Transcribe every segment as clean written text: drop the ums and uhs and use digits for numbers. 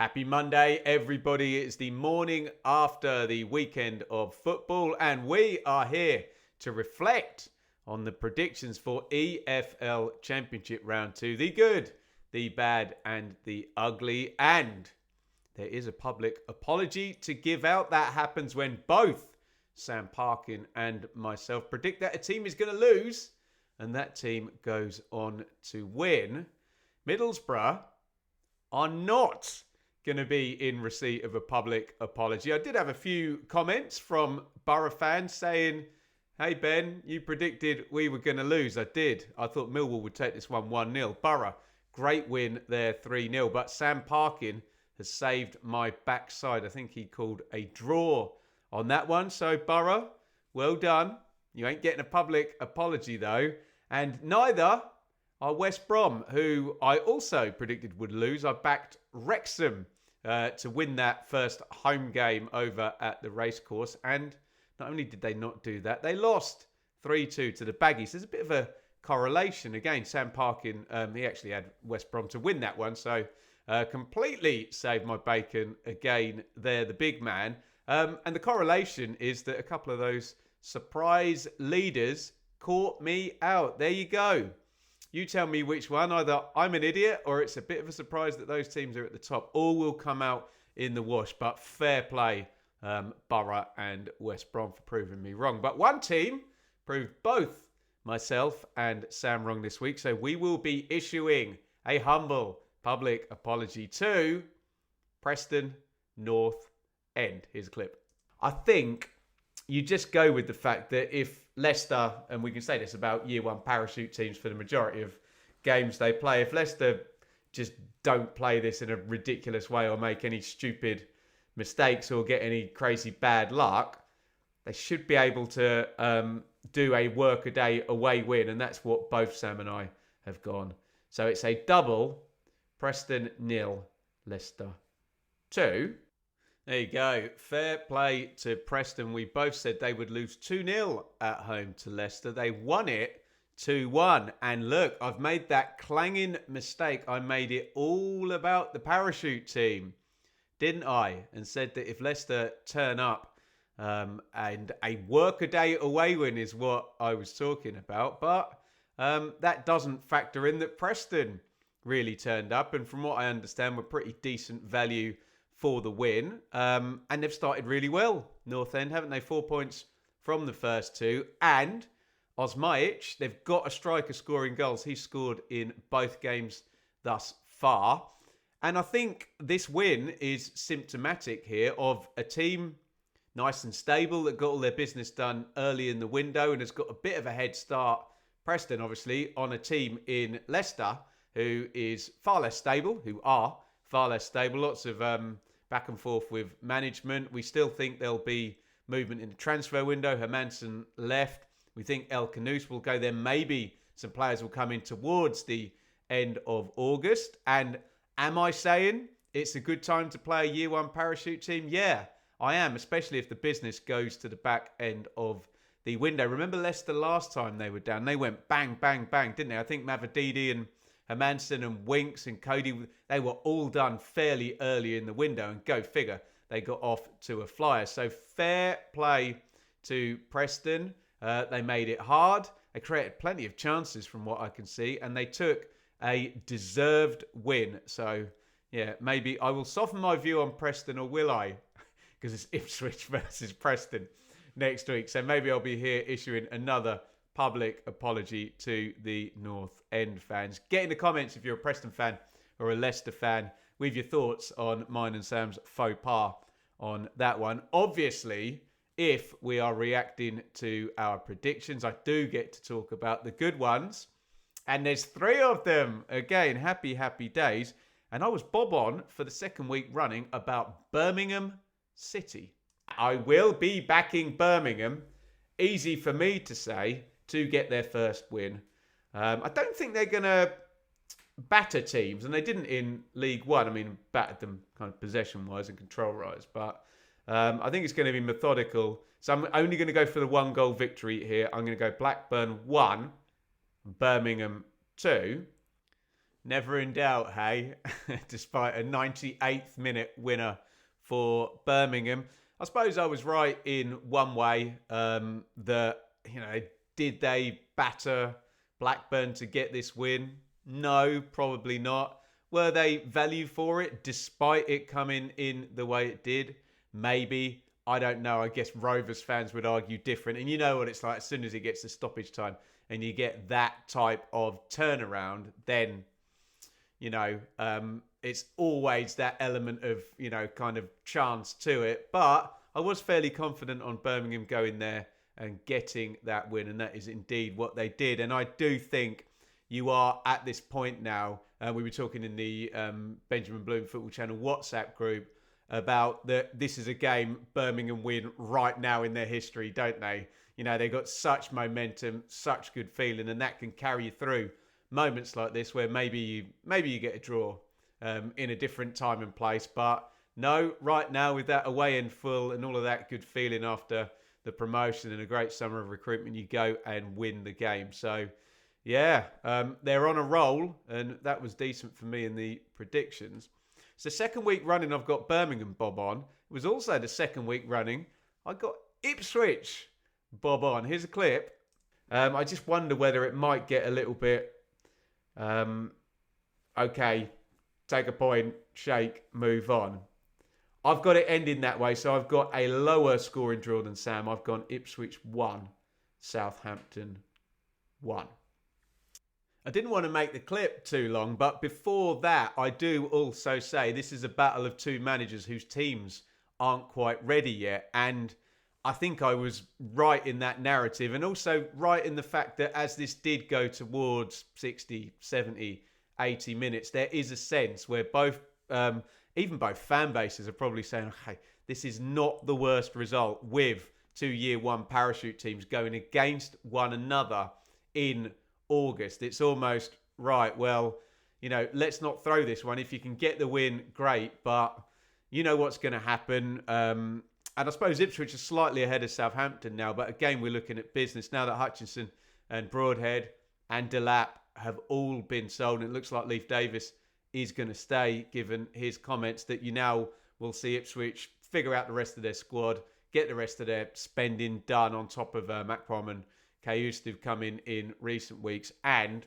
Happy Monday, everybody. It's the morning after the weekend of football, and we are here to reflect on the predictions for EFL Championship Round 2. The good, the bad, and the ugly. And there is a public apology to give out. That happens when both Sam Parkin and myself predict that a team is going to lose, and that team goes on to win. Middlesbrough are not going to be in receipt of a public apology. I did have a few comments from Borough fans saying, hey Ben, you predicted we were going to lose. I did. I thought Millwall would take this one 1-0. Borough, great win there 3-0. But Sam Parkin has saved my backside. I think he called a draw on that one. So Borough, well done. You ain't getting a public apology though. And neither are West Brom, who I also predicted would lose. I backed Wrexham to win that first home game over at the racecourse. And not only did they not do that, they lost 3-2 to the Baggies. There's a bit of a correlation. Again, Sam Parkin, he actually had West Brom to win that one. So completely saved my bacon again there, the big man. And the correlation is that a couple of those surprise leaders caught me out. There you go. You tell me which one. Either I'm an idiot or it's a bit of a surprise that those teams are at the top. All will come out in the wash. But fair play, Borough and West Brom for proving me wrong. But one team proved both myself and Sam wrong this week. So we will be issuing a humble public apology to Preston North End. Here's a clip. I think you just go with the fact that if Leicester, and we can say this about year one parachute teams for the majority of games they play, if Leicester just don't play this in a ridiculous way or make any stupid mistakes or get any crazy bad luck, they should be able to do a workaday away win. And that's what both Sam and I have gone. So it's a double, Preston 0, Leicester 2. There you go. Fair play to Preston. We both said they would lose 2-0 at home to Leicester. They won it 2-1. And look, I've made that clanging mistake. I made it all about the parachute team, didn't I? And said that if Leicester turn up and a workaday away win is what I was talking about. But that doesn't factor in that Preston really turned up. And from what I understand, were pretty decent value for the win. And they've started really well, North End, haven't they? 4 points from the first two. And Osmajic, they've got a striker scoring goals. He's scored in both games thus far. And I think this win is symptomatic here of a team nice and stable that got all their business done early in the window and has got a bit of a head start, Preston obviously, on a team in Leicester who is far less stable, Lots of back and forth with management. We still think there'll be movement in the transfer window. Hermansen left. We think El Khanous will go there. Maybe some players will come in towards the end of August. And am I saying it's a good time to play a year one parachute team? Yeah, I am, especially if the business goes to the back end of the window. Remember Leicester last time they were down? They went bang, bang, bang, didn't they? I think Mavididi and Hermansen and Winks and Cody, they were all done fairly early in the window. And go figure, they got off to a flyer. So fair play to Preston. They made it hard. They created plenty of chances from what I can see. And they took a deserved win. So, yeah, maybe I will soften my view on Preston, or will I? Because it's Ipswich versus Preston next week. So maybe I'll be here issuing another public apology to the North End fans. Get in the comments if you're a Preston fan or a Leicester fan with your thoughts on mine and Sam's faux pas on that one. Obviously, if we are reacting to our predictions, I do get to talk about the good ones. And there's 3 of them. Again, happy days. And I was bob on for the second week running about Birmingham City. I will be backing Birmingham. Easy for me to say, to get their first win. I don't think they're going to batter teams, and they didn't in League One. I mean, battered them kind of possession-wise and control-wise, but I think it's going to be methodical. So I'm only going to go for the 1-goal victory here. I'm going to go Blackburn 1, Birmingham 2. Never in doubt, hey? Despite a 98th minute winner for Birmingham. I suppose I was right in one way that, did they batter Blackburn to get this win? No, probably not. Were they value for it despite it coming in the way it did? Maybe. I don't know. I guess Rovers fans would argue different. And you know what it's like as soon as it gets to stoppage time and you get that type of turnaround, then it's always that element of, kind of chance to it. But I was fairly confident on Birmingham going there and getting that win. And that is indeed what they did. And I do think you are at this point now. We were talking in the Benjamin Bloom Football Channel WhatsApp group about that this is a game Birmingham win right now in their history, don't they? They got such momentum, such good feeling, and that can carry you through moments like this where maybe you get a draw in a different time and place. But no, right now with that away end full and all of that good feeling after the promotion and a great summer of recruitment, you go and win the game. So yeah, they're on a roll, and that was decent for me in the predictions. It's the second week running I've got Birmingham bob on. It was also the second week running I got Ipswich bob on. Here's a clip. I just wonder whether it might get a little bit okay, take a point, shake, move on. I've got it ending that way, so I've got a lower scoring draw than Sam. I've gone Ipswich 1, Southampton 1. I didn't want to make the clip too long, but before that, I do also say this is a battle of two managers whose teams aren't quite ready yet. And I think I was right in that narrative, and also right in the fact that as this did go towards 60, 70, 80 minutes, there is a sense where even both fan bases are probably saying, okay, this is not the worst result with 2 year one parachute teams going against one another in August. It's almost right, well, let's not throw this one. If you can get the win, great, but you know what's going to happen. And I suppose Ipswich is slightly ahead of Southampton now, but again, we're looking at business now that Hutchinson and Broadhead and Delap have all been sold. And it looks like Leif Davis is going to stay, given his comments that you now will see Ipswich figure out the rest of their squad, get the rest of their spending done on top of Macpom and Kayus who've come in recent weeks. And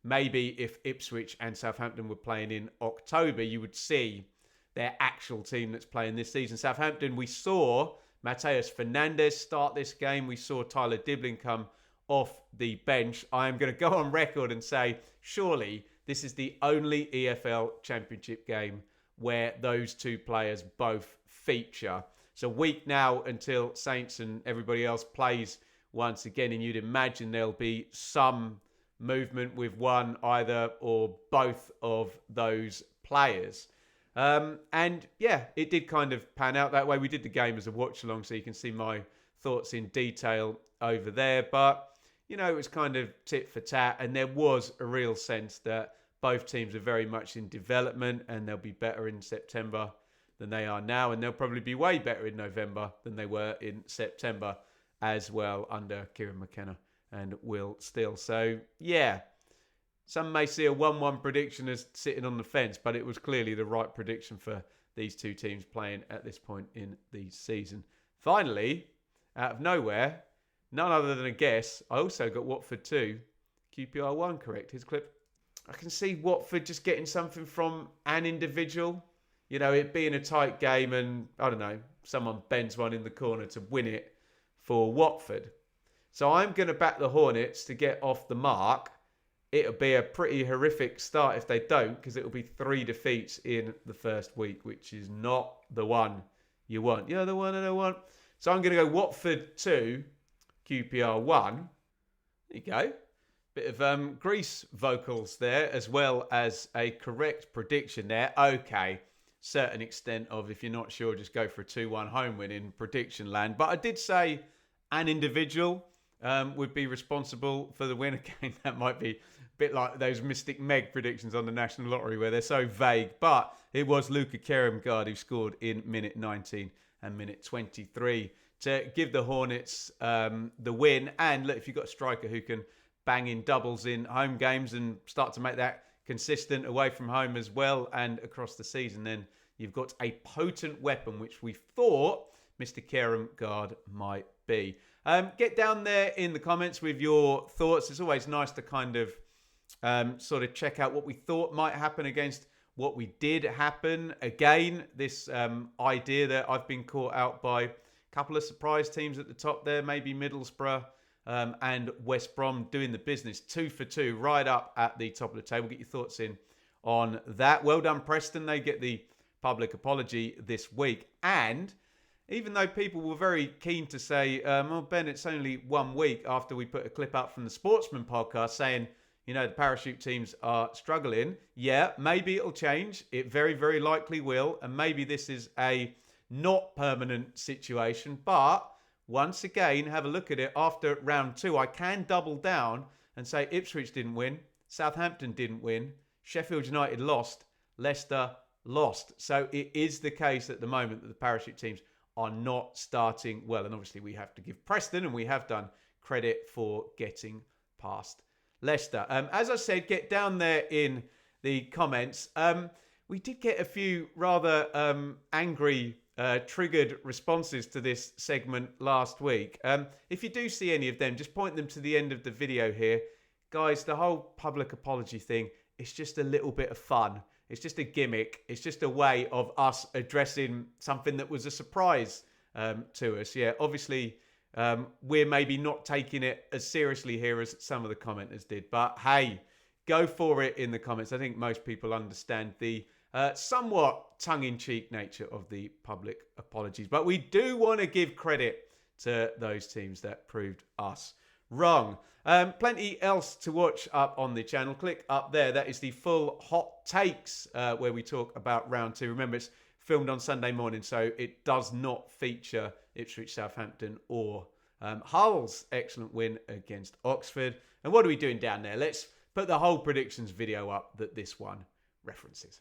maybe if Ipswich and Southampton were playing in October, you would see their actual team that's playing this season. Southampton, we saw Mateus Fernandes start this game. We saw Tyler Dibling come off the bench. I am going to go on record and say, surely this is the only EFL Championship game where those two players both feature. It's a week now until Saints and everybody else plays once again, and you'd imagine there'll be some movement with one, either or both of those players. And yeah, it did kind of pan out that way. We did the game as a watch along, so you can see my thoughts in detail over there. But, it was kind of tit for tat, and there was a real sense that both teams are very much in development, and they'll be better in September than they are now, and they'll probably be way better in November than they were in September as well under Kieran McKenna and Will Still. So, yeah, some may see a 1-1 prediction as sitting on the fence, but it was clearly the right prediction for these two teams playing at this point in the season. Finally, out of nowhere, none other than a guess, I also got Watford 2, QPR 1 correct. His clip. I can see Watford just getting something from an individual. It being a tight game and, I don't know, someone bends one in the corner to win it for Watford. So I'm going to back the Hornets to get off the mark. It'll be a pretty horrific start if they don't, because it'll be 3 defeats in the first week, which is not the one you want. You're the one I don't want. So I'm going to go Watford 2, QPR 1. There you go. Bit of Grease vocals there, as well as a correct prediction there. Okay, certain extent of, if you're not sure, just go for a 2-1 home win in prediction land. But I did say an individual would be responsible for the win. Again, that might be a bit like those Mystic Meg predictions on the National Lottery where they're so vague. But it was Luca Keremgard who scored in minute 19 and minute 23 to give the Hornets the win. And look, if you've got a striker who can bang in doubles in home games and start to make that consistent away from home as well and across the season, then you've got a potent weapon, which we thought Mr. Kerem Guard might be. Get down there in the comments with your thoughts. It's always nice to kind of sort of check out what we thought might happen against what we did happen. Again, this idea that I've been caught out by a couple of surprise teams at the top there, maybe Middlesbrough and West Brom doing the business. 2 for 2, right up at the top of the table. Get your thoughts in on that. Well done, Preston. They get the public apology this week. And even though people were very keen to say, well, Ben, it's only 1 week after we put a clip up from the Sportsman podcast saying, you know, the parachute teams are struggling. Yeah, maybe it'll change. It very, very likely will. And maybe this is a not permanent situation. But once again, have a look at it after round 2. I can double down and say Ipswich didn't win. Southampton didn't win. Sheffield United lost. Leicester lost. So it is the case at the moment that the parachute teams are not starting well. And obviously we have to give Preston, and we have done, credit for getting past Leicester. As I said, get down there in the comments. We did get a few rather angry, triggered responses to this segment last week. If you do see any of them, just point them to the end of the video here. Guys, the whole public apology thing, it's just a little bit of fun. It's just a gimmick. It's just a way of us addressing something that was a surprise to us. Yeah, obviously, we're maybe not taking it as seriously here as some of the commenters did. But hey, go for it in the comments. I think most people understand the somewhat tongue-in-cheek nature of the public apologies. But we do want to give credit to those teams that proved us wrong. Plenty else to watch up on the channel. Click up there. That is the full hot takes where we talk about round 2. Remember, it's filmed on Sunday morning, so it does not feature Ipswich, Southampton, or Hull's excellent win against Oxford. And what are we doing down there? Let's put the whole predictions video up that this one references.